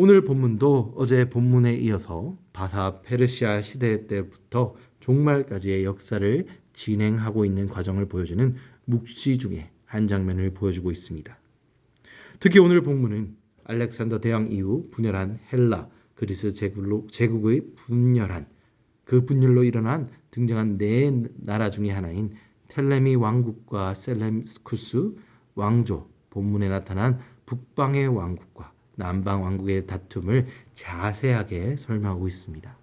오늘 본문도 어제 본문에 이어서 바사 페르시아 시대 때부터 종말까지의 역사를 진행하고 있는 과정을 보여주는 묵시 중의 한 장면을 보여주고 있습니다. 특히 오늘 본문은 알렉산더 대왕 이후 분열한 헬라 그리스 제국의 그 분열로 일어난 등장한 네 나라 중의 하나인 텔레미 왕국과 셀레우쿠스 왕조, 본문에 나타난 북방의 왕국과 남방 왕국의 다툼을 자세하게 설명하고 있습니다.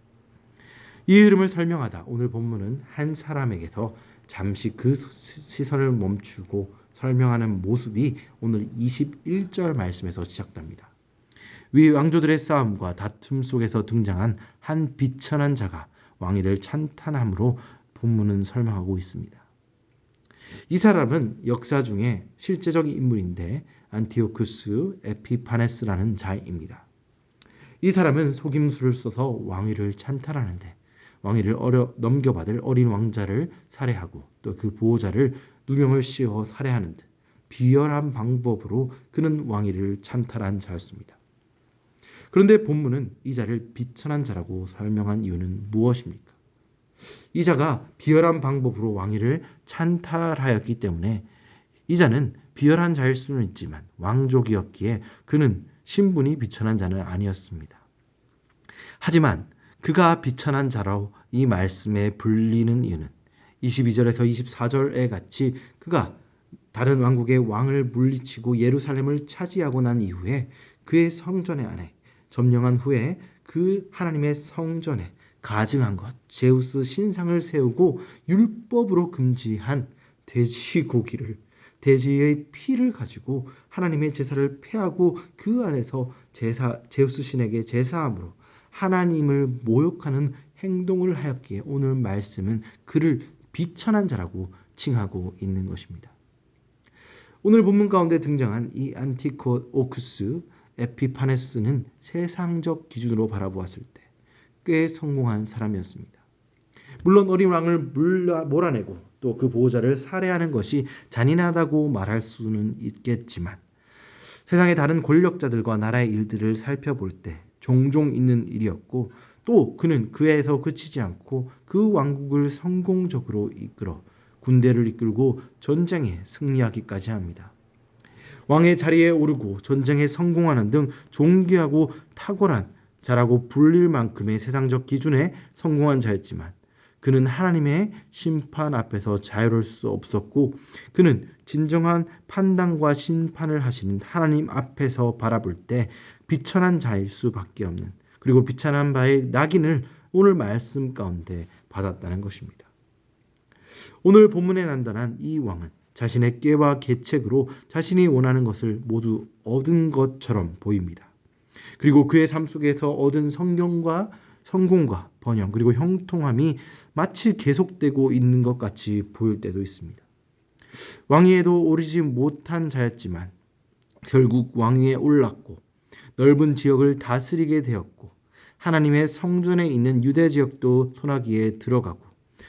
이 흐름을 설명하다 오늘 본문은 한 사람에게서 잠시 그 시선을 멈추고 설명하는 모습이 오늘 21절 말씀에서 시작됩니다. 위 왕조들의 싸움과 다툼 속에서 등장한 한 비천한 자가 왕위를 찬탄함으로 본문은 설명하고 있습니다. 이 사람은 역사 중에 실제적 인물인데 안티오쿠스 에피파네스라는 자입니다. 이 사람은 속임수를 써서 왕위를 찬탈하는데 왕위를 넘겨받을 어린 왕자를 살해하고 또 그 보호자를 누명을 씌워 살해하는 듯 비열한 방법으로 그는 왕위를 찬탈한 자였습니다. 그런데 본문은 이 자를 비천한 자라고 설명한 이유는 무엇입니까? 이 자가 비열한 방법으로 왕위를 찬탈하였기 때문에 이 자는 비열한 자일 수는 있지만 왕족이었기에 그는 신분이 비천한 자는 아니었습니다. 하지만 그가 비천한 자로 이 말씀에 불리는 이유는 22절에서 24절에 같이 그가 다른 왕국의 왕을 물리치고 예루살렘을 차지하고 난 이후에 그의 성전의 안에 점령한 후에 그 하나님의 성전에 가증한 것, 제우스 신상을 세우고 율법으로 금지한 돼지고기를 돼지의 피를 가지고 하나님의 제사를 폐하고 그 안에서 제우스 신에게 제사함으로 하나님을 모욕하는 행동을 하였기에 오늘 말씀은 그를 비천한 자라고 칭하고 있는 것입니다. 오늘 본문 가운데 등장한 이 안티오쿠스 에피파네스는 세상적 기준으로 바라보았을 때 꽤 성공한 사람이었습니다. 물론 어린 왕을 몰아내고 또 그 보호자를 살해하는 것이 잔인하다고 말할 수는 있겠지만 세상의 다른 권력자들과 나라의 일들을 살펴볼 때 종종 있는 일이었고 또 그는 그에서 그치지 않고 그 왕국을 성공적으로 이끌어 군대를 이끌고 전쟁에 승리하기까지 합니다. 왕의 자리에 오르고 전쟁에 성공하는 등 존귀하고 탁월한 자라고 불릴 만큼의 세상적 기준에 성공한 자였지만 그는 하나님의 심판 앞에서 자유로울 수 없었고 그는 진정한 판단과 심판을 하시는 하나님 앞에서 바라볼 때 비천한 자일 수밖에 없는 그리고 비천한 바의 낙인을 오늘 말씀 가운데 받았다는 것입니다. 오늘 본문에 나타난 이 왕은 자신의 꾀와 계책으로 자신이 원하는 것을 모두 얻은 것처럼 보입니다. 그리고 그의 삶 속에서 얻은 성공과 번영 그리고 형통함이 마치 계속되고 있는 것 같이 보일 때도 있습니다. 왕위에도 오르지 못한 자였지만 결국 왕위에 올랐고 넓은 지역을 다스리게 되었고 하나님의 성전에 있는 유대 지역도 손아귀에 들어가고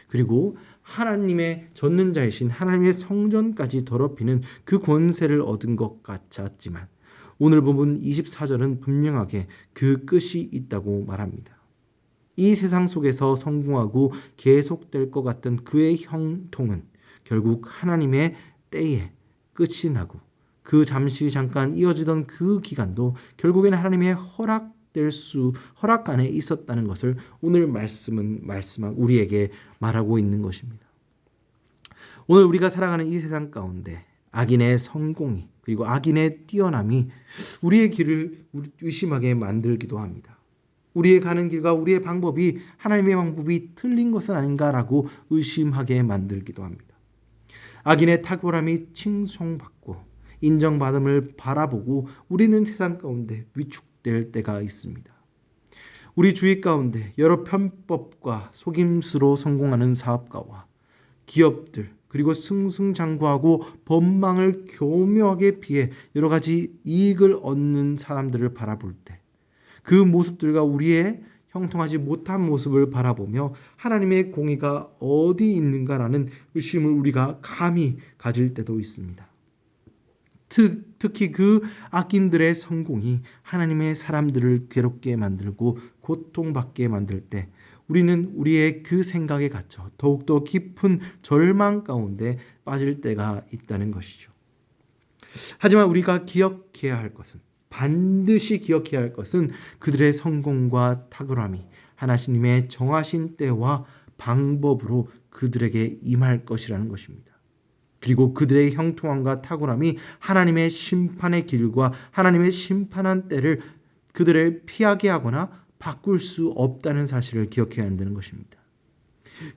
그리고 하나님의 젖는 자이신 하나님의 성전까지 더럽히는 그 권세를 얻은 것 같았지만 오늘 본문 24절은 분명하게 그 끝이 있다고 말합니다. 이 세상 속에서 성공하고 계속될 것 같던 그의 형통은 결국 하나님의 때에 끝이 나고 그 잠깐 이어지던 그 기간도 결국에는 하나님의 허락 안에 있었다는 것을 오늘 말씀은 우리에게 말하고 있는 것입니다. 오늘 우리가 살아가는 이 세상 가운데 악인의 성공이 그리고 악인의 뛰어남이 우리의 길을 의심하게 만들기도 합니다. 우리의 가는 길과 우리의 방법이 하나님의 방법이 틀린 것은 아닌가라고 의심하게 만들기도 합니다. 악인의 탁월함이 칭송받고 인정받음을 바라보고 우리는 세상 가운데 위축될 때가 있습니다. 우리 주위 가운데 여러 편법과 속임수로 성공하는 사업가와 기업들 그리고 승승장구하고 법망을 교묘하게 피해 여러 가지 이익을 얻는 사람들을 바라볼 때 그 모습들과 우리의 형통하지 못한 모습을 바라보며 하나님의 공의가 어디 있는가라는 의심을 우리가 감히 가질 때도 있습니다. 특히 그 악인들의 성공이 하나님의 사람들을 괴롭게 만들고 고통받게 만들 때 우리는 우리의 그 생각에 갇혀 더욱더 깊은 절망 가운데 빠질 때가 있다는 것이죠. 하지만 우리가 기억해야 할 것은, 반드시 기억해야 할 것은 그들의 성공과 탁월함이 하나님의 정하신 때와 방법으로 그들에게 임할 것이라는 것입니다. 그리고 그들의 형통함과 탁월함이 하나님의 심판의 길과 하나님의 심판한 때를 그들을 피하게 하거나 바꿀 수 없다는 사실을 기억해야 한다는 것입니다.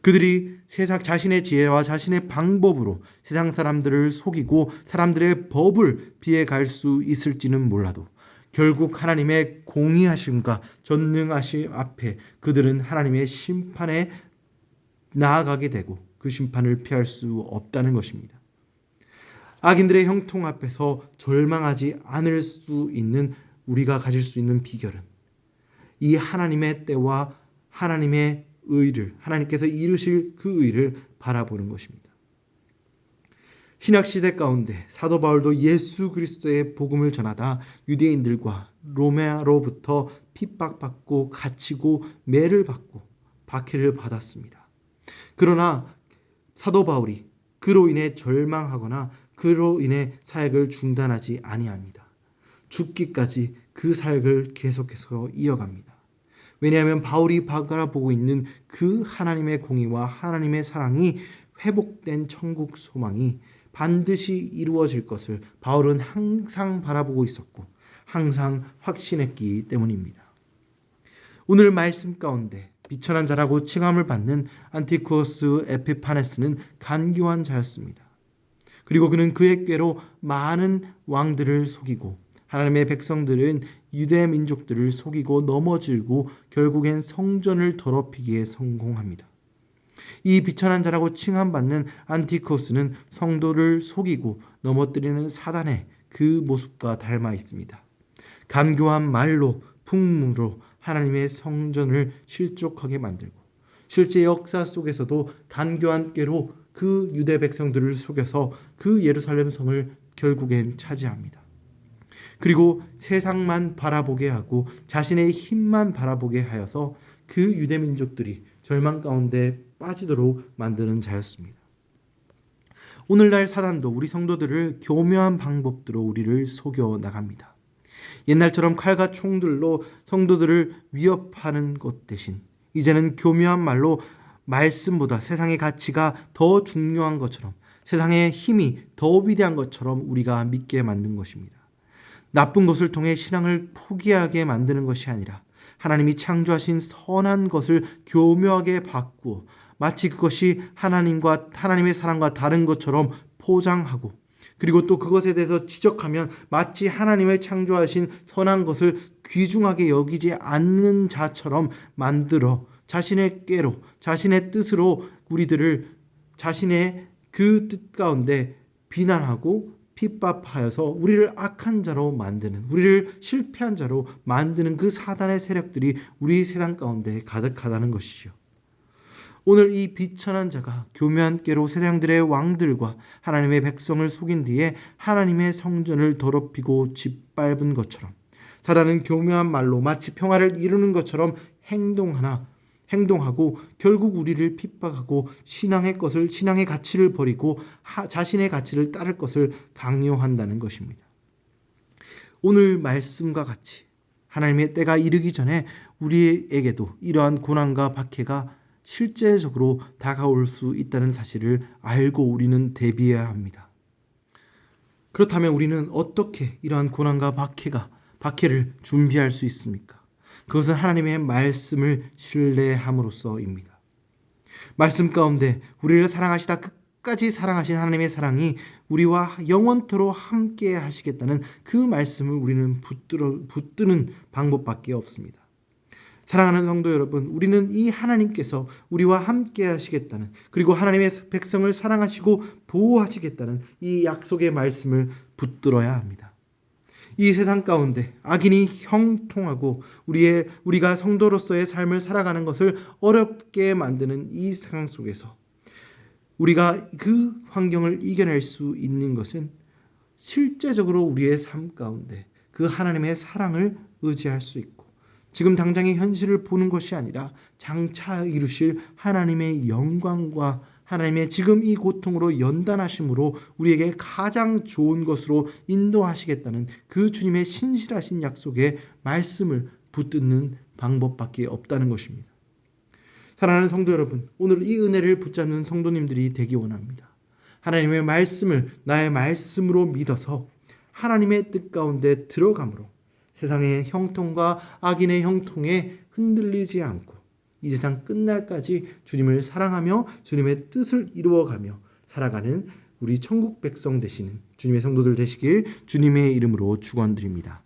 그들이 세상 자신의 지혜와 자신의 방법으로 세상 사람들을 속이고 사람들의 법을 피해갈 수 있을지는 몰라도 결국 하나님의 공의하심과 전능하심 앞에 그들은 하나님의 심판에 나아가게 되고 그 심판을 피할 수 없다는 것입니다. 악인들의 형통 앞에서 절망하지 않을 수 있는 우리가 가질 수 있는 비결은 이 하나님의 때와 하나님의 의를, 하나님께서 이루실 그 의를 바라보는 것입니다. 신약시대 가운데 사도 바울도 예수 그리스도의 복음을 전하다 유대인들과 로마로부터 핍박받고 갇히고 매를 받고 박해를 받았습니다. 그러나 사도 바울이 그로 인해 절망하거나 그로 인해 사역을 중단하지 아니합니다. 죽기까지 그 사역을 계속해서 이어갑니다. 왜냐하면 바울이 바라보고 있는 그 하나님의 공의와 하나님의 사랑이 회복된 천국 소망이 반드시 이루어질 것을 바울은 항상 바라보고 있었고 항상 확신했기 때문입니다. 오늘 말씀 가운데 비천한 자라고 칭함을 받는 안티코스 에피파네스는 간교한 자였습니다. 그리고 그는 그의 꾀로 많은 왕들을 속이고 하나님의 백성들은 유대 민족들을 속이고 넘어질고 결국엔 성전을 더럽히기에 성공합니다. 이 비천한 자라고 칭함받는 안티코스는 성도를 속이고 넘어뜨리는 사단의 그 모습과 닮아 있습니다. 간교한 말로 풍문으로 하나님의 성전을 실족하게 만들고 실제 역사 속에서도 간교한 꾀로 그 유대 백성들을 속여서 그 예루살렘 성을 결국엔 차지합니다. 그리고 세상만 바라보게 하고 자신의 힘만 바라보게 하여서 그 유대 민족들이 절망 가운데 빠지도록 만드는 자였습니다. 오늘날 사단도 우리 성도들을 교묘한 방법으로 우리를 속여 나갑니다. 옛날처럼 칼과 총들로 성도들을 위협하는 것 대신 이제는 교묘한 말로 말씀보다 세상의 가치가 더 중요한 것처럼 세상의 힘이 더 위대한 것처럼 우리가 믿게 만든 것입니다. 나쁜 것을 통해 신앙을 포기하게 만드는 것이 아니라 하나님이 창조하신 선한 것을 교묘하게 바꾸어 마치 그것이 하나님의 사랑과 다른 것처럼 포장하고 그리고 또 그것에 대해서 지적하면 마치 하나님의 창조하신 선한 것을 귀중하게 여기지 않는 자처럼 만들어 자신의 꾀로 자신의 뜻으로 우리들을 자신의 그 뜻 가운데 비난하고 핍박하여서 우리를 악한 자로 만드는, 우리를 실패한 자로 만드는 그 사단의 세력들이 우리 세상 가운데 가득하다는 것이죠. 오늘 이 비천한 자가 교묘한 꾀로 세상들의 왕들과 하나님의 백성을 속인 뒤에 하나님의 성전을 더럽히고 짓밟은 것처럼 사단은 교묘한 말로 마치 평화를 이루는 것처럼 행동하고 결국 우리를 핍박하고 신앙의 가치를 버리고 자신의 가치를 따를 것을 강요한다는 것입니다. 오늘 말씀과 같이 하나님의 때가 이르기 전에 우리에게도 이러한 고난과 박해가 실제적으로 다가올 수 있다는 사실을 알고 우리는 대비해야 합니다. 그렇다면 우리는 어떻게 이러한 고난과 박해를 준비할 수 있습니까? 그것은 하나님의 말씀을 신뢰함으로써입니다. 말씀 가운데 우리를 사랑하시다 끝까지 사랑하신 하나님의 사랑이 우리와 영원토록 함께 하시겠다는 그 말씀을 우리는 붙드는 방법밖에 없습니다. 사랑하는 성도 여러분, 우리는 이 하나님께서 우리와 함께 하시겠다는, 그리고 하나님의 백성을 사랑하시고 보호하시겠다는 이 약속의 말씀을 붙들어야 합니다. 이 세상 가운데 악인이 형통하고 우리가 성도로서의 삶을 살아가는 것을 어렵게 만드는 이 상황 속에서 우리가 그 환경을 이겨낼 수 있는 것은 실제적으로 우리의 삶 가운데 그 하나님의 사랑을 의지할 수 있고 지금 당장의 현실을 보는 것이 아니라 장차 이루실 하나님의 영광과 하나님의 지금 이 고통으로 연단하심으로 우리에게 가장 좋은 것으로 인도하시겠다는 그 주님의 신실하신 약속의 말씀을 붙드는 방법밖에 없다는 것입니다. 사랑하는 성도 여러분, 오늘 이 은혜를 붙잡는 성도님들이 되기 원합니다. 하나님의 말씀을 나의 말씀으로 믿어서 하나님의 뜻 가운데 들어감으로 세상의 형통과 악인의 형통에 흔들리지 않고 이 세상 끝날까지 주님을 사랑하며 주님의 뜻을 이루어가며 살아가는 우리 천국 백성 되시는 주님의 성도들 되시길 주님의 이름으로 축원드립니다.